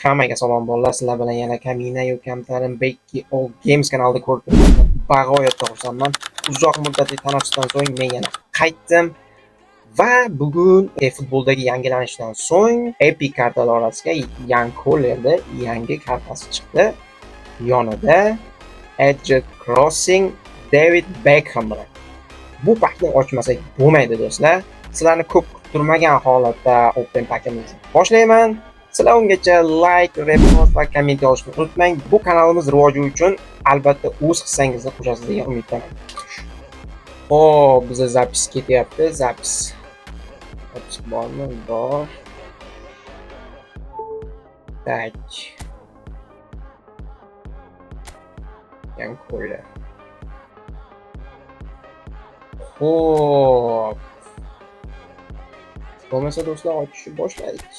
Hammaga salom bolalar, sizlar bilan yana Kamina Kamtarin Becky All Games kanalida ko'rib turibman. Bag'oyatda xursandman. Uzoq muddatli tanaffusdan so'ng men yana qaytdim va bugun futboldagi yangilanishdan so'ng Epic kartalar orasiga Yan Kollerda yangi kartasi chiqdi. Yonida Edge Crossing David Beckham bilan. Bu pakni ochmasak bo'lmaydi do'stlar. Sizlarni ko'p kuttirmagan holatda Open pakimizni boshlayman. Sizlar ungacha like, repost va komment yozishni unutmang. Bu kanalimiz rivoji uchun albatta o'z hissangizni qo'shasiz degan umiddaman. Xo'p, bizda zapis ketyapti. Zapis bormi? Bor. Tak. Yan qo'ylar. Xo'p. Bo'lmasa do'stlar ochishni boshladik.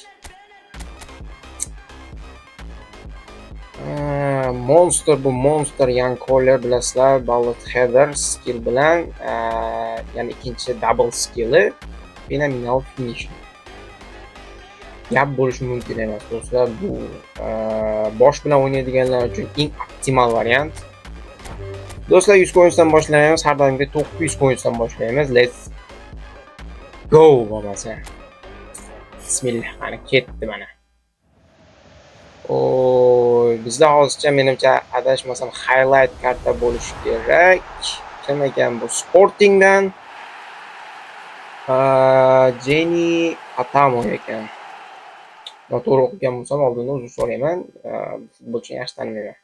Monster bu Monster Yan Koller bilasizlar, Bullet Header skill bilan, ya'ni ikkinchi double skilli phenomenal finish. Gap bo'lishi mumkin emas do'stlar, bu bosh bilan o'ynaydiganlar uchun eng optimal variant. Do'stlar 100 coinsdan boshlaymiz, har doimgi 900 coinsdan boshlaymiz. Let's go bo'lmasa. Bismillah, mana ketdi mana. Oy, bizda hozircha menimcha adashmasam highlight karta bo'lishi kerak. Kim ekan bu? Sportingdan Jenny Atamo ekan. Noto'g'ri o'qigan bo'lsam oldindan uzr so'rayman. Futbolchini yaxshi tanimayman.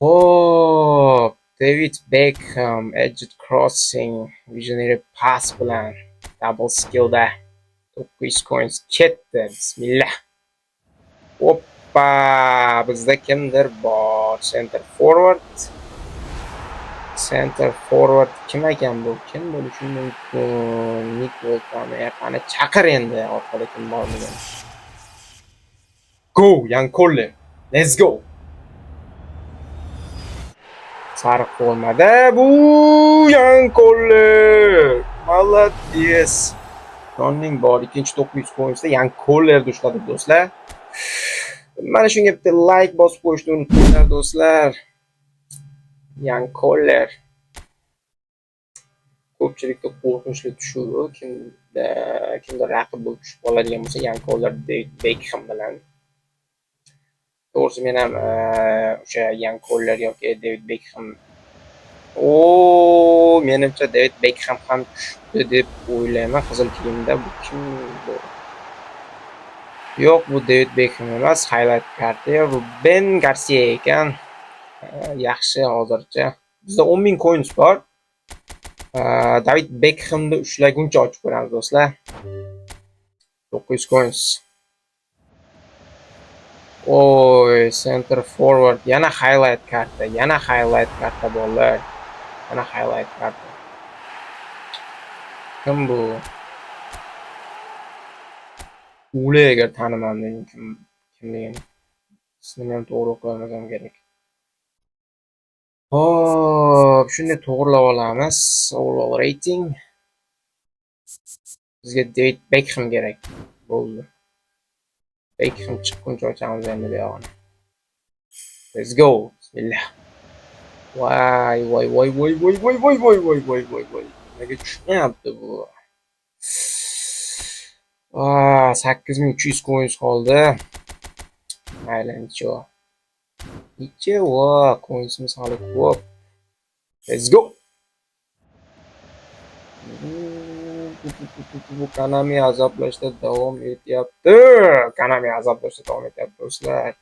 Hop, David Beckham, Edge Crossing, Visionary Pass bilan double skillda 900 coins ketdi. Bismillah. Hoppa, bizda kimdir bor. Center forward kim ekan bu? Kim bo'lishi mumkin? Nick Waltman. Qani chaqir endi orqada kim borligini. Go, Yan Koller. Let's go. Sariq bo'lmadi. Bu Yan Koller. Молодец. Donning bor ikkinchi 900 coinsda Yan Kollerni ushladi do'stlar. Mana shunga bitta like bosib qo'yishni unutmanglar do'stlar. Yan Koller. Ko'pchilikda qo'rqinchli tushuvi, kimda raqib bo'lib tushib qoladigan bo'lsa, Yan Koller David Beckham bilan. To'g'risi men ham o'sha Yan Koller yoki David Beckham menimcha David Beckham ham tushdi deb o'ylayman. Qizil kiyimda bu kim bu? Yo'q, bu David Beckham emas, highlight karta Ruben Garcia ekan. Yaxshi hozircha. Bizda 10,000 coins bor. David Beckhamni ushlaguncha ochib ko'ramiz do'stlar. 900 coins. Oy, center forward, yana highlight karta bolalar. Yana highlight karta. Kim bu? Uleger taniman men kimligini. Ismini ham to'g'ri o'qilmasam kerak. Hop, shuni to'g'rilab olamiz. Overall rating. Bizga David Beckham kerak. Bo'ldi. Beckham chiqquncha ochamiz endi bu yog'ini. Let's go. Bismillah. Voy. Nega tushmayapti bu? 8300 coins qoldi. Mayli, Nичего, coinsimiz hali ko'p. Let's go. Bu Konami azoblashda davom etyapti. Do'stlar.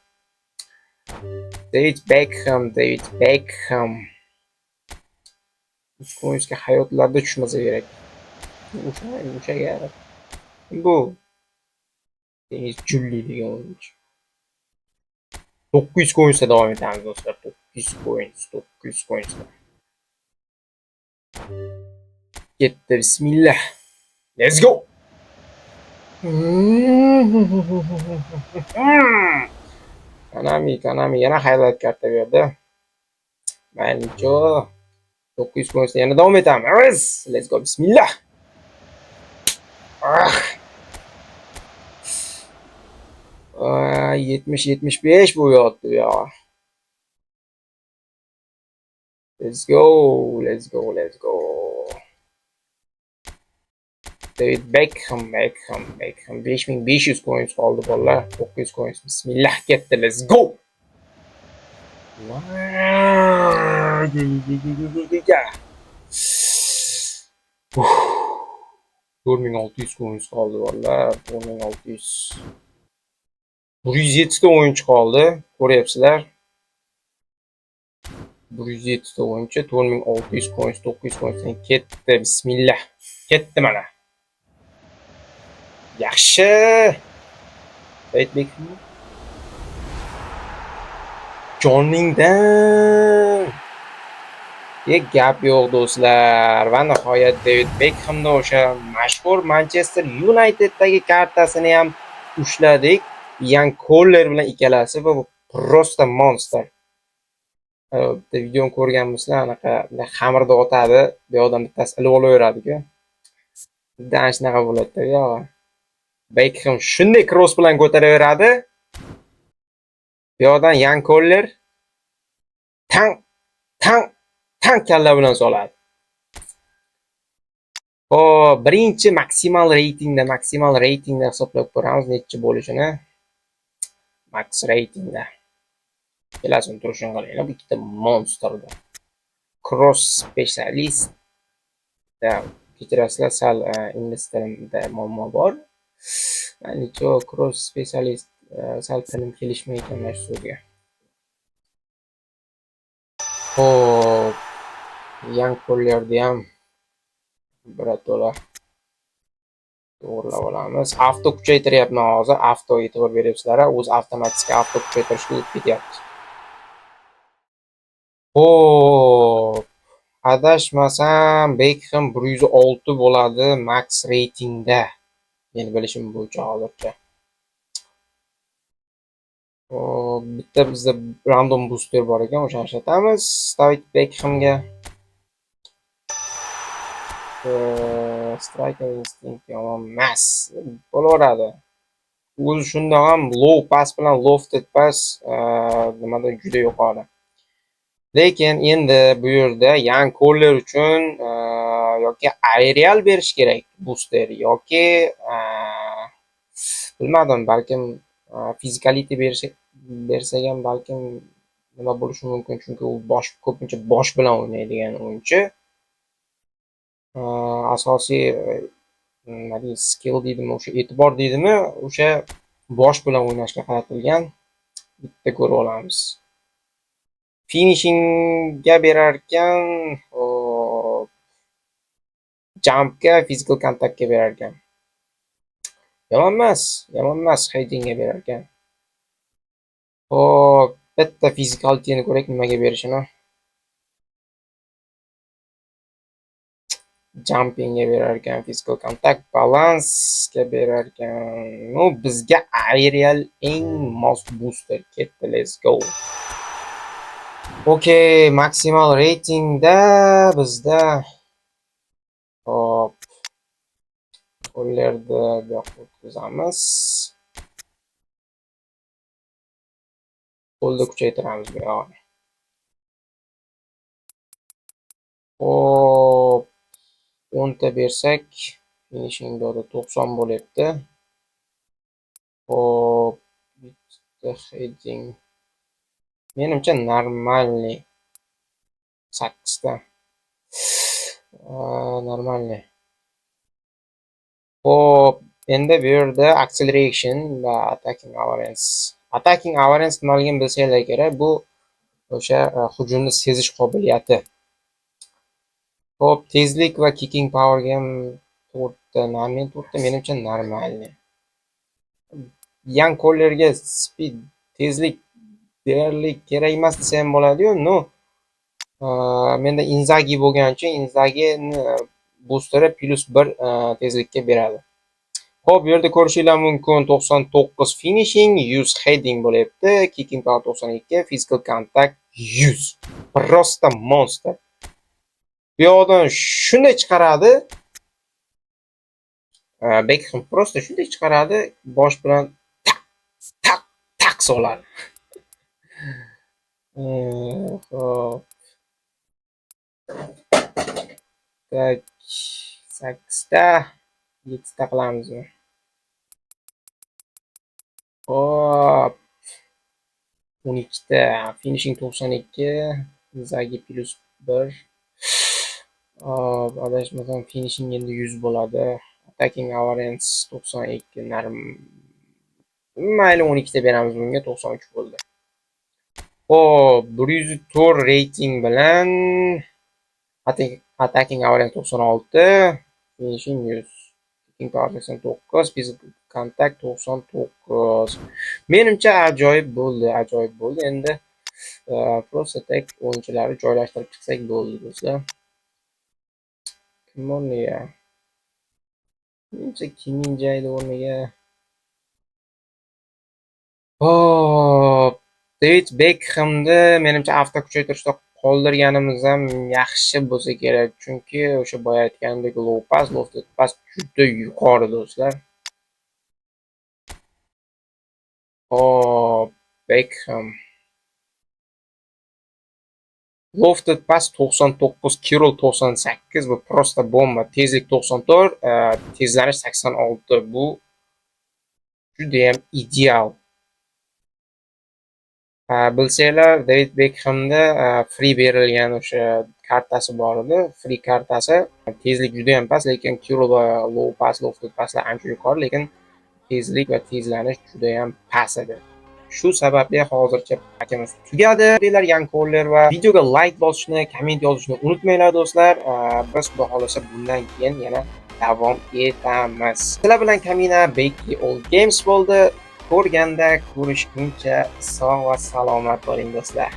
David Beckham. Coinsga hayotlarda tushmasa kerak. O'sha bu Deniz Julli degan o'yinchi. 900 coinsda davom etamiz do'stlar. 900 coins. Ketdi, bismillah. Let's go. Konami yana highlight karta berdi. Maylicho. 900 coinsda yana davom etamiz. Let's go, bismillah. 70-75 bo'yapti ya. Let's go, let's go, let's go. David Beckham. 5500 coins qoldi bolalar. 900 coins. Bismillah ketdi. Let's go. 4600 coins qoldi bolalar. 4600. 107 ta o'yinchi qoldi. Ko'ryapsizlar. 107 ta o'yinchi, 4600 coins, 900 coins ketdi. Bismillah. Ketdi mana. Yaxshi. Aytlik. Joningdan. Gap yo'q do'stlar. Va nihoyat David Beckhamda o'sha mashhur Manchester United'dagi kartasini ham ushladik. Yan Koller bilan ikkalasi bu prosta monster. Bitta videoni ko'rganmisizlar, anaqa xamirda otadi, bu yoqdan bittasi ilib olaveradi-ku. Ana shunaqa bo'ladi-da, yo. Beckham shunday cross bilan ko'taraveradi. Bu yoqdan Yan Koller tang kalla bilan soladi. Birinchi maksimal reytingda hisoblab ko'ramiz necha bo'lishini. Max reytingda. Kelasini turishini qaranglar, bu ikkita monsterda. Cross specialist. Kechirasizlar, sal inglizlarimda muammo bor. Necha cross specialist sal tilim kelishmayotgan mana shu so'zga. Xo'p, Yan Kollerni ham birato'la to'g'rilab olamiz. Avto kuchaytiryapman hozir. Avto e'tibor beryapsizlar, o'zi avtomatik avto kuchaytirishga o'tib ketyapti. Xo'p, adashmasam Beckham 106 bo'ladi max reytingda. Men bilishim bo'yicha hozircha. Bitta bizda random booster bor ekan, o'shani ishlatamiz. David Beckhamga striker instinct yomon emas bo'laveradi. O'zi shunda ham low pass bilan lofted pass nimada juda yuqori. Lekin endi bu yerda Yan Koller uchun yoki aerial berish kerak booster yoki bilmadim, balkim physicality bersak ham balkim nima bo'lishi mumkin, chunki u ko'pincha bosh bilan o'ynaydigan o'yinchi. Asosiy nima deydi, skill deydimi, o'sha e'tibor deydimi, o'sha bosh bilan o'ynashga qaratilgan. Bitta ko'rib olamiz. Finishingga berar ekan, jumpga, physical contaktga berar ekan. Yomon emas, headingga berar ekan. Bitta physicalityni ko'rak nimaga berishini. Jumpingga berar ekan, physical contact, balansga berar ekan. Bizga aerial eng mos booster ketdi. Let's go. Okay, maksimal reytingda bizda hop Kollerni bu yoqqa o'tkazamiz. Qo'lni kuchaytiramiz bu yoqni. Hop 10 ta bersak, finishing doda 90 bo'lyapti. Hop, bitta heading. Menimcha normalniy 8 ta. Normalniy. Hop, endi bu yerda acceleration va attacking awareness. Attacking awareness nimaligini bilsanglar kerak, bu o'sha hujumni sezish qobiliyati. Hop, tezlik va kicking powerga ham 4 ta, menimcha normalniy. Yan Kollerga speed, tezlik deyarli kerak emas desa ham bo'ladi-yu, no. Menda Inzaghi bo'lgani uchun Inzaghi'ni boosteri +1 tezlikka beradi. Xo'p, bu yerda ko'rishinglar mumkin 99 finishing, 100 heading bo'lyapti, kicking power 92, physical contact 100. Prosta monster. Bu yoqdan shunday chiqaradi. Beckham prosta shunday chiqaradi, bosh bilan tak raqs oladi. Xo'p. Tak 8ta, 7ta qilamizmi? Hop. 12ta. Finishing 92. Zagi +1. Hop, adashmasam finishing endi 100 bo'ladi. Attacking awareness 92 narim. Mayli 12ta beramiz bunga, 93 bo'ldi. Hop, 104 rating bilan attacking awareness 96, finishing 100. Kicking power 89, physical contact 99. Menimcha ajoyib bo'ldi. Endi pro attack o'yinchilari joylashtirib chiqsak bo'ldi do'stlar. Kim o'rniga? Menimcha Kim Min-jae o'rniga. Hop, David Beckhamni menimcha avto kuchaytirishda qoldirganimiz ham yaxshi bo'lsa kerak, chunki o'sha boya aytganimdek low pass, lofted pass juda yuqori do'stlar. Hop, Beckham. Lofted pass 99, Kirol 98, bu prosta bomba. Tezlik 94, tezlanish 86. Bu juda ham ideal. Bilsanglar, David Beckhamda free berilgan o'sha kartasi bor edi. Free kartasi tezlik juda ham past, lekin Kirol va low pass, lofted passlar ancha yuqori, lekin tezlik va tezlanish juda ham past edi. Shu sababli hozircha pakimiz tugadi. Yangi ko'rlar va videoga like bosishni, komment yozishni unutmanglar do'stlar. Biz xudo xolasa bundan keyin yana davom etamiz. Sizlar bilan Kamina Beki All Games bo'ldi. Ko'rganda ko'rishguncha sog' va salomat bo'ling do'stlar.